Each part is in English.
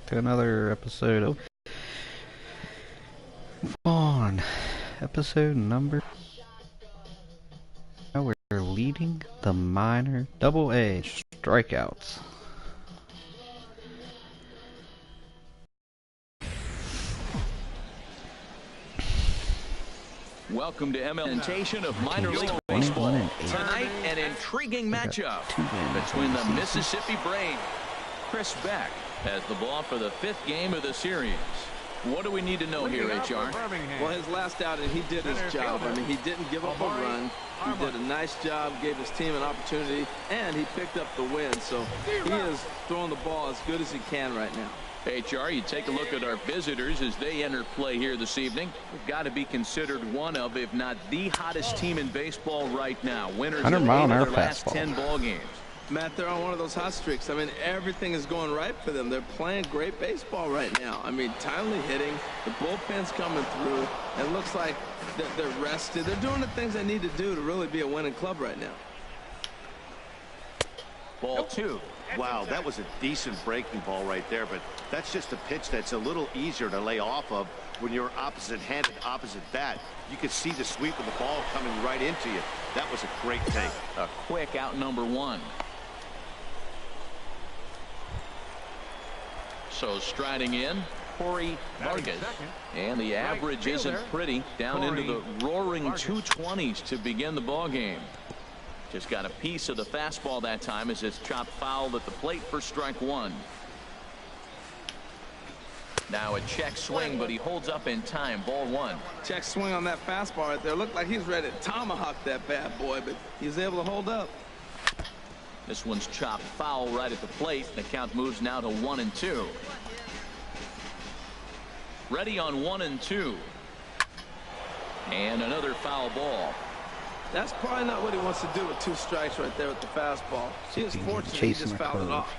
to another episode of Vaughn. Episode number. Now we're leading the minor AA strikeouts. Welcome to MLNtation of minor league baseball. Tonight, an intriguing matchup between the Mississippi Braves. Chris Beck has the ball for the 5th game of the series. What do we need to know here, HR? Well, his last outing, he did his job. I mean, he didn't give up a run. He did a nice job, gave his team an opportunity, and he picked up the win. So he is throwing the ball as good as he can right now. HR, you take a look at our visitors as they enter play here this evening. They've got to be considered one of, if not the hottest team in baseball right now. Winners of 8 of their last 10 ball games. Matt, they're on one of those hot streaks. I mean, everything is going right for them. They're playing great baseball right now. I mean, timely hitting, the bullpen's coming through. It looks like they're rested. They're doing the things they need to do to really be a winning club right now. Ball 2. Wow, that was a decent breaking ball right there, but that's just a pitch that's a little easier to lay off of when you're opposite-handed, opposite bat. You could see the sweep of the ball coming right into you. That was a great take. A quick out number 1. So striding in, Corey Vargas. And the average isn't pretty. Down into the roaring 220s to begin the ball game. Just got a piece of the fastball that time as it's chopped foul at the plate for strike 1. Now a check swing, but he holds up in time. Ball 1. Check swing on that fastball right there. Looked like he's ready to tomahawk that bad boy, but he's able to hold up. This one's chopped foul right at the plate. The count moves now to 1-2. Ready on 1-2. And another foul ball. That's probably not what he wants to do with 2 strikes right there with the fastball. He is fortunate he just fouled it off.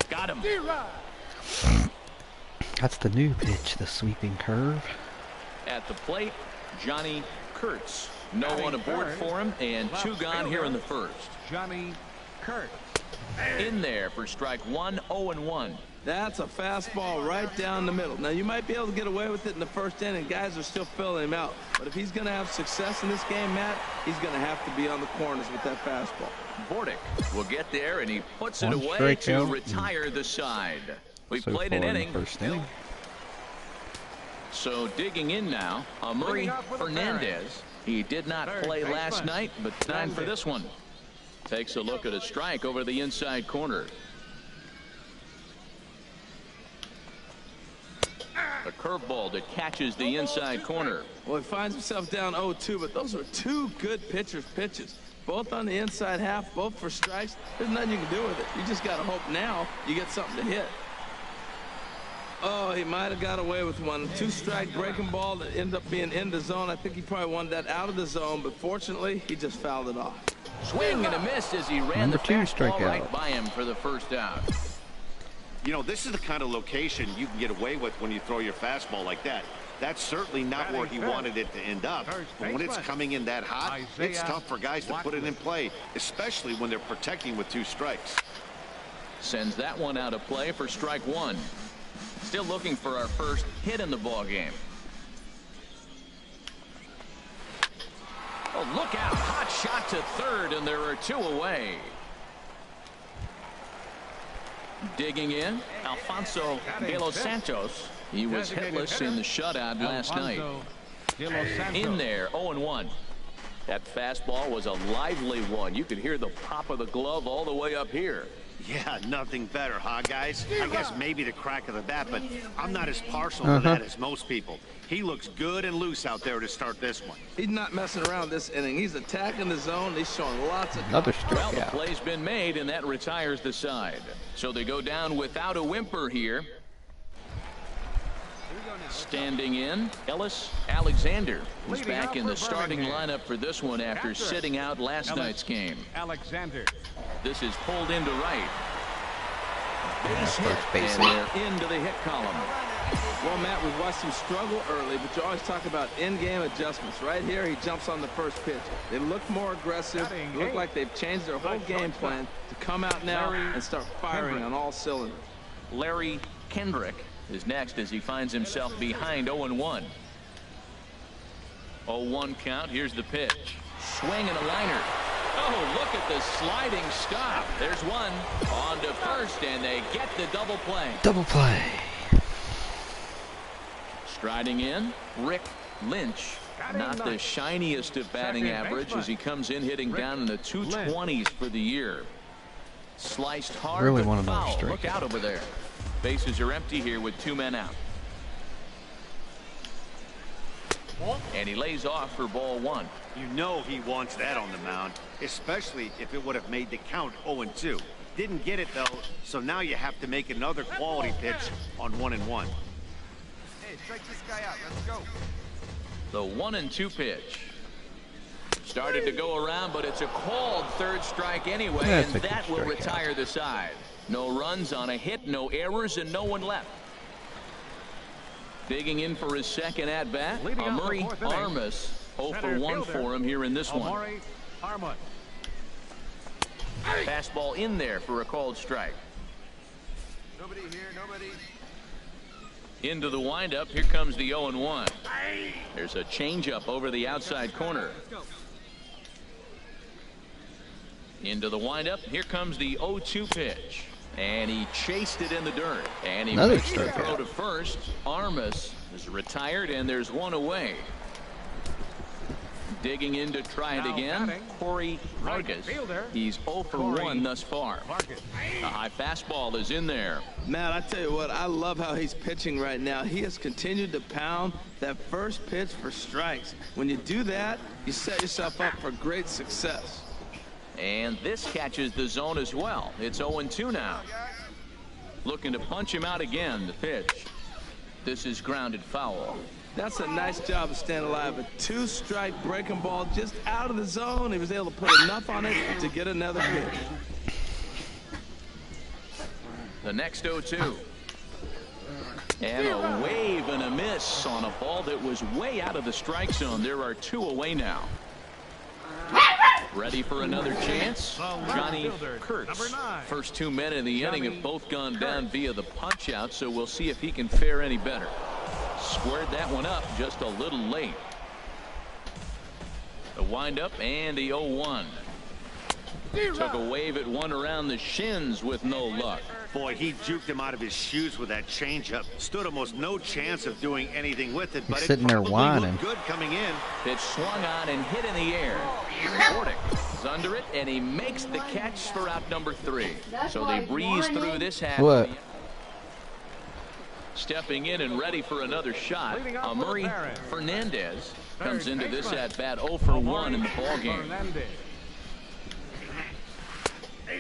Got him. That's the new pitch, the sweeping curve. At the plate, Johnny Kurtz. No one aboard for him, and 2 gone here in the first. Johnny Kurtz. In there for strike 1, 0-1. That's a fastball right down the middle. Now, you might be able to get away with it in the first inning. Guys are still filling him out. But if he's going to have success in this game, Matt, he's going to have to be on the corners with that fastball. Bordick will get there, and he puts it away to retire the side. We played an inning. First inning. So digging in now, AMAURY Fernandez. He did not play last night, but time for this one. Takes a look at a strike over the inside corner. A curveball that catches the inside corner. Well, he finds himself down 0-2, but those are 2 good pitchers' pitches. Both on the inside half, both for strikes. There's nothing you can do with it. You just got to hope now you get something to hit. Oh, he might have got away with one. 2-strike breaking ball that ended up being in the zone. I think he probably wanted that out of the zone, but fortunately, he just fouled it off. Swing and a miss as he ran the fastball right by him for the first out. You know, this is the kind of location you can get away with when you throw your fastball like that. That's certainly not where he wanted it to end up. But when it's coming in that hot, it's tough for guys to put it in play, especially when they're protecting with 2 strikes. Sends that one out of play for strike 1. Still looking for our first hit in the ball game. Oh, look out. Hot shot to third, and there are 2 away. Digging in, Alfonso de los Santos. He was hitless in the shutout last night. In there, 0-1. That fastball was a lively one. You could hear the pop of the glove all the way up here. Yeah, nothing better, huh, guys? I guess maybe the crack of the bat, but I'm not as partial to that as most people. He looks good and loose out there to start this one. He's not messing around this inning. He's attacking the zone. He's showing lots of... Another strikeout. Well, the play's been made, and that retires the side. So they go down without a whimper here. Standing in, ELLIS Alexander. He's back in the starting lineup for this one after sitting out last night's game. Alexander. This is pulled into right. Base hit, and they're into the hit column. Well, Matt, we've watched him struggle early, but you always talk about in-game adjustments. Right here, he jumps on the first pitch. They look more aggressive. They look like they've changed their whole game plan to come out now and start firing on all cylinders. Larry Kendrick is next as he finds himself behind 0-1. 0-1 count. Here's the pitch. Swing and a liner. Oh, look at the sliding stop. There's one. On to first, and they get the double play. Double play. Striding in, Rick Lynch. Not the shiniest of batting average as he comes in hitting down in the 220s for the year. Sliced hard, Really but one of those foul. strikeouts. Look out over there. Bases are empty here with 2 men out. And he lays off for ball 1. You know he wants that on the mound, especially if it would have made the count 0-2. Didn't get it though, so now you have to make another quality pitch on 1-1. Hey, strike this guy out. Let's go. The 1-2 pitch. Started to go around, but it's a called third strike anyway, That's and a that good will strikeout. retire the side. No runs on a hit, no errors, and no one left. Digging in for his second at-bat, Leading off the AMAURY fourth inning. Armas. 0 for Center 1 fielder, for him here in this one. AMAURY Armas. Fastball in there for a called strike. Nobody here, nobody. Into the windup. Here comes the 0-1. There's a changeup over the outside corner. Into the windup. Here comes the 0-2 pitch. And he chased it in the dirt. And he Another makes the strikeout. throw to first. Armas is retired, and there's one away. Digging in to try it Now again, batting, Corey right Vargas. fielder, He's 0 for Corey 1 thus far. Vargas. A high fastball is in there. Matt, I tell you what, I love how he's pitching right now. He has continued to pound that first pitch for strikes. When you do that, you set yourself up for great success. And this catches the zone as well. It's 0-2 now. Looking to punch him out again. The pitch. This is grounded foul. That's a nice job of staying alive. A 2-strike breaking ball just out of the zone. He was able to put enough on it to get another pitch. The next 0-2. And a wave and a miss on a ball that was way out of the strike zone. There are 2 away now. Ready for another chance? Johnny Kurtz. First 2 men in the inning have both gone down via the punch out, so we'll see if he can fare any better. Squared that one up just a little late. The windup and the 0-1. Took a wave at one around the shins with no luck. Boy, he juked him out of his shoes with that changeup. Stood almost no chance of doing anything with it, but Sitting it there probably whining. looked good coming in. Pitch swung on and hit in the air. Bordick is under it, and he makes the catch for out number 3. So they breeze through this half. What? Stepping in and ready for another shot, AMAURY Fernandez comes into this at-bat 0 for 1 in the ballgame. Fernandez.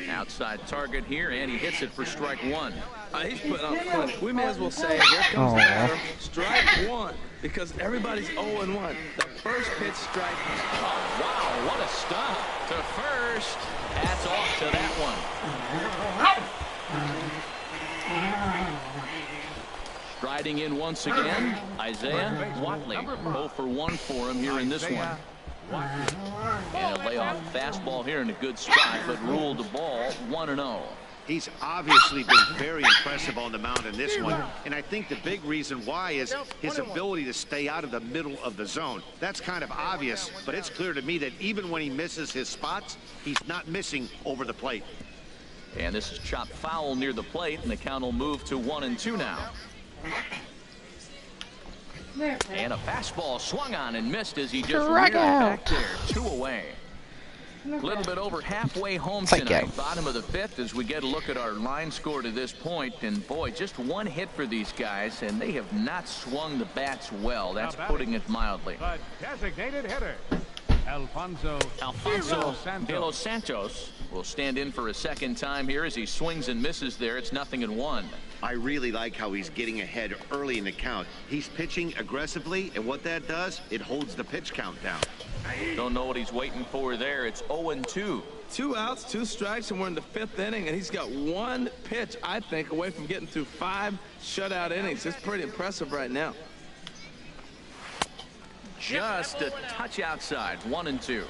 Outside target here, and he hits it for strike 1. He's putting on clinic. We may as well say, here comes the batter, strike 1, because everybody's 0-1. The first pitch strike. Oh, wow, what a stop to first. Hats off to that one. Striding in once again, Isaiah Watley. 0 for 1 for him here in this one. And a layoff fastball here in a good spot, but ruled the ball 1-0. He's obviously been very impressive on the mound in this one, and I think the big reason why is his ability to stay out of the middle of the zone. That's kind of obvious, but it's clear to me that even when he misses his spots, he's not missing over the plate. And this is chopped foul near the plate, and the count will move to 1-2 now. And a fastball swung on and missed as he just reared back there. 2 away. A little bit over halfway home tonight. Bottom of the 5th as we get a look at our line score to this point. And boy, just 1 hit for these guys, and they have not swung the bats well. That's putting it mildly. The designated hitter, Alfonso De Los Santos will stand in for a second time here as he swings and misses there. It's 0-1. I really like how he's getting ahead early in the count. He's pitching aggressively, and what that does, it holds the pitch count down. Don't know what he's waiting for there. It's 0-2. 2 outs, 2 strikes, and we're in the 5th inning, and he's got 1 pitch, I think, away from getting through 5 shutout innings. It's pretty impressive right now. Just a touch outside. 1-2.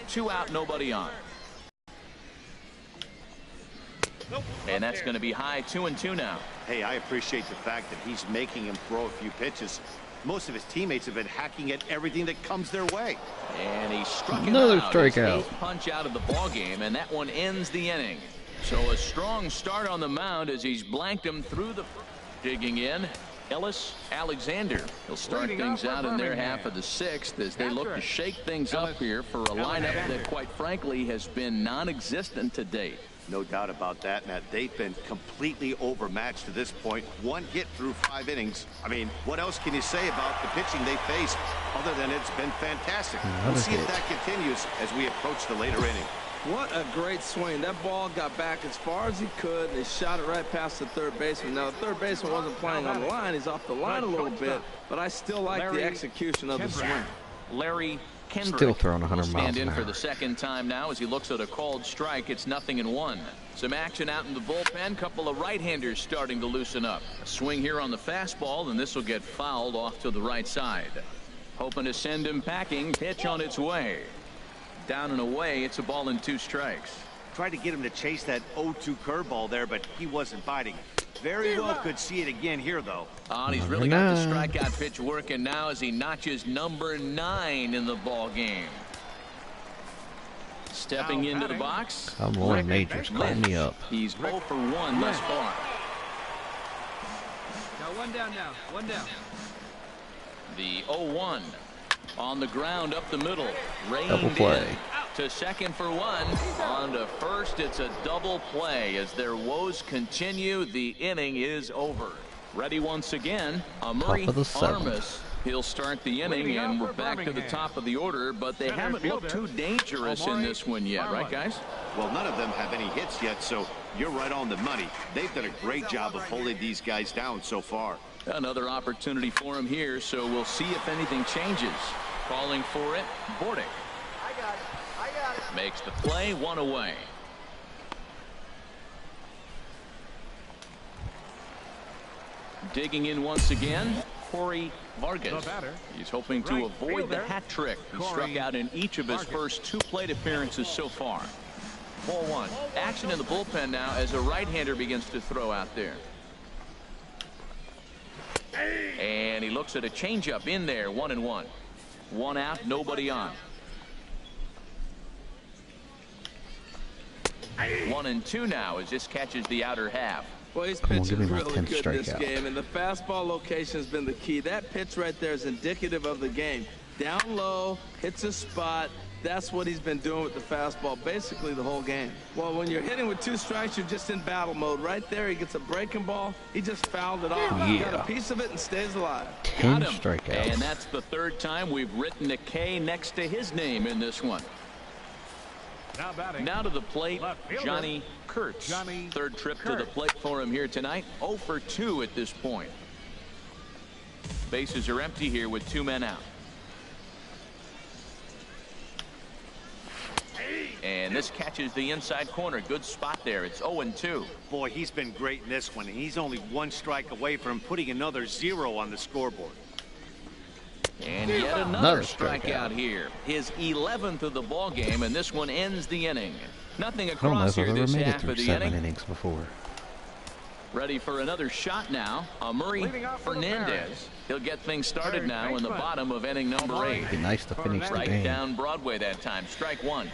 2 out, nobody on. And that's going to be high. 2-2 now. Hey, I appreciate the fact that he's making him throw a few pitches. Most of his teammates have been hacking at everything that comes their way. And he struck him Another out. strikeout. His 8th punch out of the ball game, and that one ends the inning. So a strong start on the mound as he's blanked him through the. Digging in, Ellis Alexander. He'll start things out in their half of the 6th as they look to shake things up here for a lineup that, quite frankly, has been non-existent to date. No doubt about that, Matt. They've been completely overmatched to this point. 1 hit through 5 innings. I mean, what else can you say about the pitching they faced other than it's been fantastic? We'll see if that continues as we approach the later inning. What a great swing. That ball got back as far as he could, and he shot it right past the third baseman. Now, the third baseman wasn't playing on the line. He's off the line a little bit, but I still like the execution of the swing. Larry Kendrick Still throwing 100 will miles stand in an for hour. the 2nd time now as he looks at a called strike. It's 0-1. Some action out in the bullpen. Couple of right-handers starting to loosen up. A swing here on the fastball, and this will get fouled off to the right side. Hoping to send him packing. Pitch on its way. Down and away. It's a ball and 2 strikes. Tried to get him to chase that 0-2 curveball there, but he wasn't biting. Very well could see it again here, though. Oh, and he's really got the strikeout pitch working now as he notches number 9 in the ball game. Stepping into the box. Come on, Majors, call me up. He's 0 for 1 thus far. Now 1 down now. 1 down. The 0-1 on the ground up the middle. Double play. To second for 1. On to first. It's a double play as their woes continue. The inning is over. Ready once again. AMAURY Top of the 7th. Armas. He'll start the inning, and we're back to the top of the order, but they haven't looked too dangerous in this one yet, right, guys? Well, none of them have any hits yet, so you're right on the money. They've done a great job of holding these guys down so far. Another opportunity for him here, so we'll see if anything changes. Calling for it, Bordick. I got it. Makes the play, 1 away. Digging in once again, Corey Vargas. He's hoping to avoid the hat trick. He struck out in each of his first 2 plate appearances so far. Ball 1. Action in the bullpen now as a right-hander begins to throw out there. And he looks at a changeup in there. 1-1. 1 out, nobody on. 1-2 now as this catches the outer half. Well, he's Come on, pitching give me my really 10th good in this strikeout. game, and the fastball location has been the key. That pitch right there is indicative of the game. Down low, hits a spot. That's what he's been doing with the fastball basically the whole game. Well, when you're hitting with 2 strikes, you're just in battle mode. Right there, he gets a breaking ball. He just fouled it off. Yeah. Got a piece of it and stays alive. 10 Got him. strikeouts. And that's the 3rd time we've written a K next to his name in this one. Now batting. Now to the plate, Left fielder. Johnny Kurtz. Johnny 3rd trip to the Kurtz. plate for him here tonight. 0 for 2 at this point. Bases are empty here with 2 men out. And this catches the inside corner. Good spot there. It's 0-2. Boy, he's been great in this one, and he's only 1 strike away from putting another 0 on the scoreboard. And yet another strikeout here. His 11th of the ball game, and this one ends the inning. Nothing I don't know across if I've here ever this made it half through of the 7 inning. innings before. Ready for another shot now. AMAURY Fernandez. He'll get things started now in the bottom of inning number 8. Be nice to finish the Right game. down Broadway that time. Strike 1.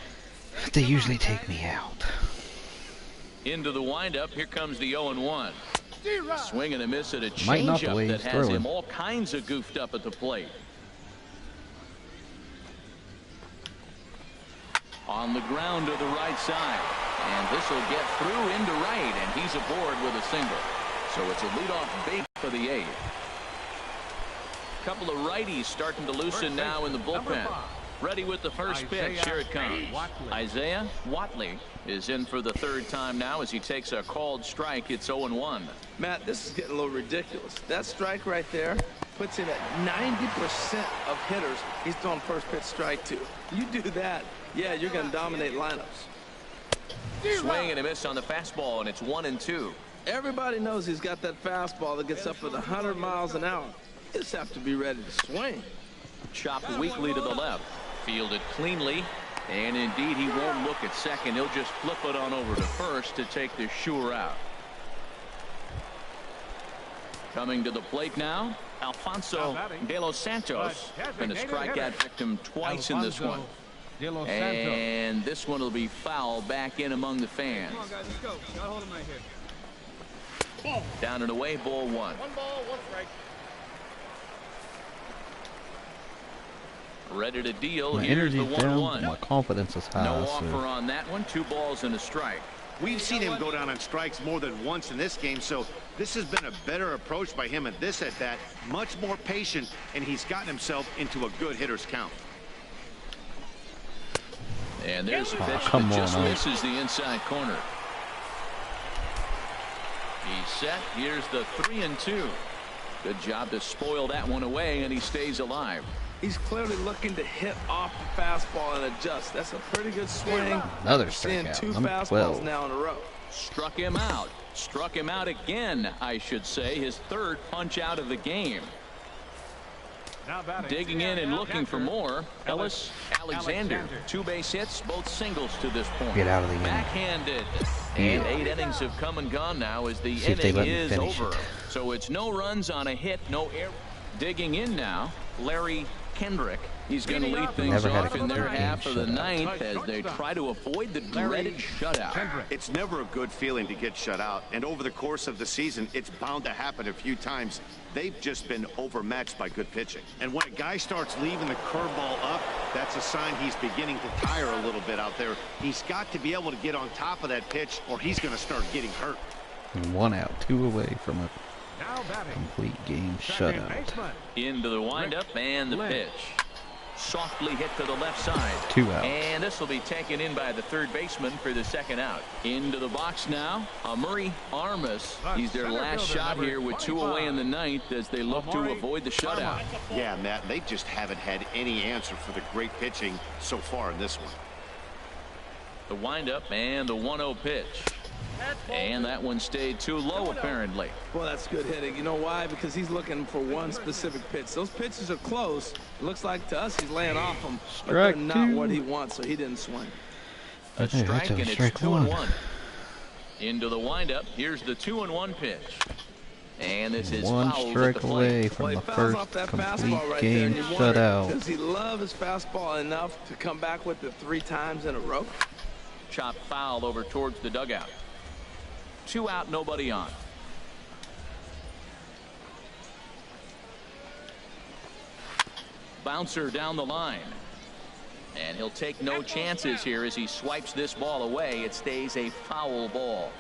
They usually take me out. Into the windup. Here comes the 0-1. Swing and a miss at a Might not the changeup way that he's has throwing. him all kinds of goofed up at the plate. On the ground to the right side. And this will get through into right, and he's aboard with a single. So it's a leadoff big for the 8th. Couple of righties starting to loosen now in the bullpen. Ready with the first pitch. Here it comes. Isaiah Watley is in for the 3rd time now as he takes a called strike. It's 0-1. Matt, this is getting a little ridiculous. That strike right there puts him at 90% of hitters he's throwing first pitch strike to. You do that, yeah, you're going to dominate lineups. Swing and a miss on the fastball, and it's 1-2. Everybody knows he's got that fastball that gets up at 100 miles an hour. You just have to be ready to swing. Chopped weakly to the left. Fielded cleanly. And indeed, he won't look at second. He'll just flip it on over to first to take the sure out. Coming to the plate now, Alfonso de los Santos. Been a strikeout victim twice in this one. And this one will be foul back in among the fans. Come on, guys, let's go. Gotta hold him right here. Down and away, ball 1. 1 ball, 1 strike. Ready to deal. My Here's the energy's down, 1-1. my confidence is high. No so offer on that one. 2 balls and a strike. We've seen him go down on strikes more than once in this game, so this has been a better approach by him at this at-bat. Much more patient, and he's gotten himself into a good hitter's count. And there's a pitch come that just on, misses the inside corner. He's set. Here's the 3-2. Good job to spoil that one away, and he stays alive. He's clearly looking to hit off the fastball and adjust. That's a pretty good swing. Another Seeing strikeout. 2 Number fastballs 12. now in a row. Struck him out. Struck him out again, I should say. His 3rd punch out of the game. Now batting. Digging in and looking for more. Ellis Alexander. 2 base hits, both singles to this point. Get out of the inning. Backhanded. And 8 innings have come and gone now as the See if they inning let me is finish over. it. So it's no runs on a hit, no error. Digging in now, Larry Kendrick. He's going to lead things Never had off a in their complete half game of the shutout. 9th as they try to avoid the dreaded shutout. It's never a good feeling to get shut out, and over the course of the season, it's bound to happen a few times. They've just been overmatched by good pitching. And when a guy starts leaving the curveball up, that's a sign he's beginning to tire a little bit out there. He's got to be able to get on top of that pitch, or he's going to start getting hurt. And 1 out, 2 away from a Now batting. complete game Second shutout. baseman. Into the windup and the Lynch. pitch. Softly hit to the left side. 2 outs. And this will be taken in by the 3rd baseman for the 2nd out. Into the box now, AMAURY Armas. He's their last shot here with 2 away in the 9th as they look to avoid the shutout. Yeah, Matt, they just haven't had any answer for the great pitching so far in this one. The windup and the 1-0 pitch. And that one stayed too low, apparently. Well, that's good hitting. You know why? Because he's looking for one specific pitch. Those pitches are close. It looks like to us he's laying off them, but they're Strike not 2. what he wants, so he didn't swing. A Hey, strike, that's a and it's strike 2-1. Into the windup. Here's the 2-1 pitch. And this is 1 fouled at strike the plate. away Well, from he the fouls first off that complete fastball right there, game and you wonder, shutout. does he love his fastball enough to come back with it 3 times in a row? Chop foul over towards the dugout. 2 out, nobody on. Bouncer down the line. And he'll take no chances here as he swipes this ball away. It stays a foul ball.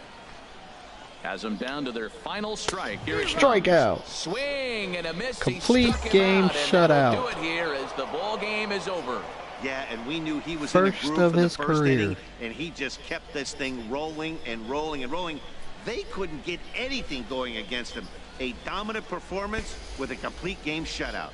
Has them down to their final strike. Here it comes. Strikeout. Swing and a miss. He Complete struck him game out, and that'll shutout. do it here as the ball game is over. Yeah, and we knew he was First in the groove of for the his first career. inning, and he just kept this thing rolling and rolling and rolling. They couldn't get anything going against him. A dominant performance with a complete game shutout.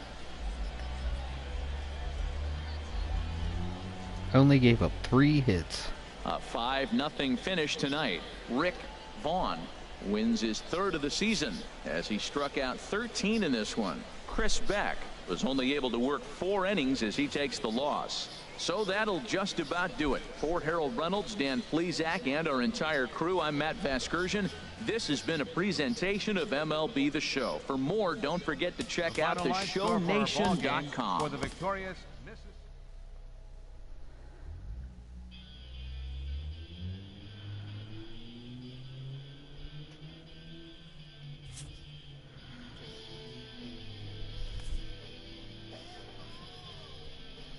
Only gave up 3 hits. A 5-0 finish tonight. Rick Vaughn wins his 3rd of the season as he struck out 13 in this one. Chris Beck was only able to work 4 innings as he takes the loss. So that'll just about do it. For Harold Reynolds, Dan Plesac, and our entire crew, I'm Matt Vasgersian. This has been a presentation of MLB The Show. For more, don't forget to check out Final line score for our ball game theshownation.com. For the victorious Mrs.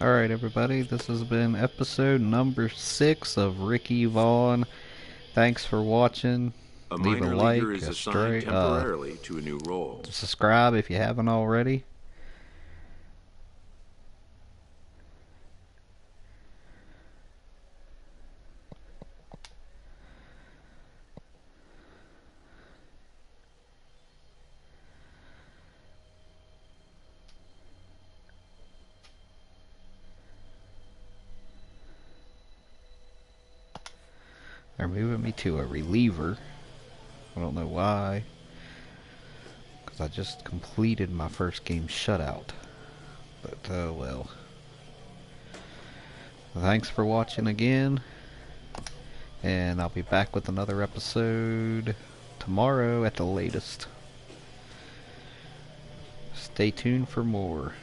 Alright everybody, this has been episode number 6 of Ricky Vaughn. Thanks for watching. A Leave a minor like, leaguer is a assigned straight, temporarily to a new role. subscribe if you haven't already. They're moving me to a reliever. I don't know why. Because I just completed my first game shutout. But, well. Thanks for watching again. And I'll be back with another episode tomorrow at the latest. Stay tuned for more.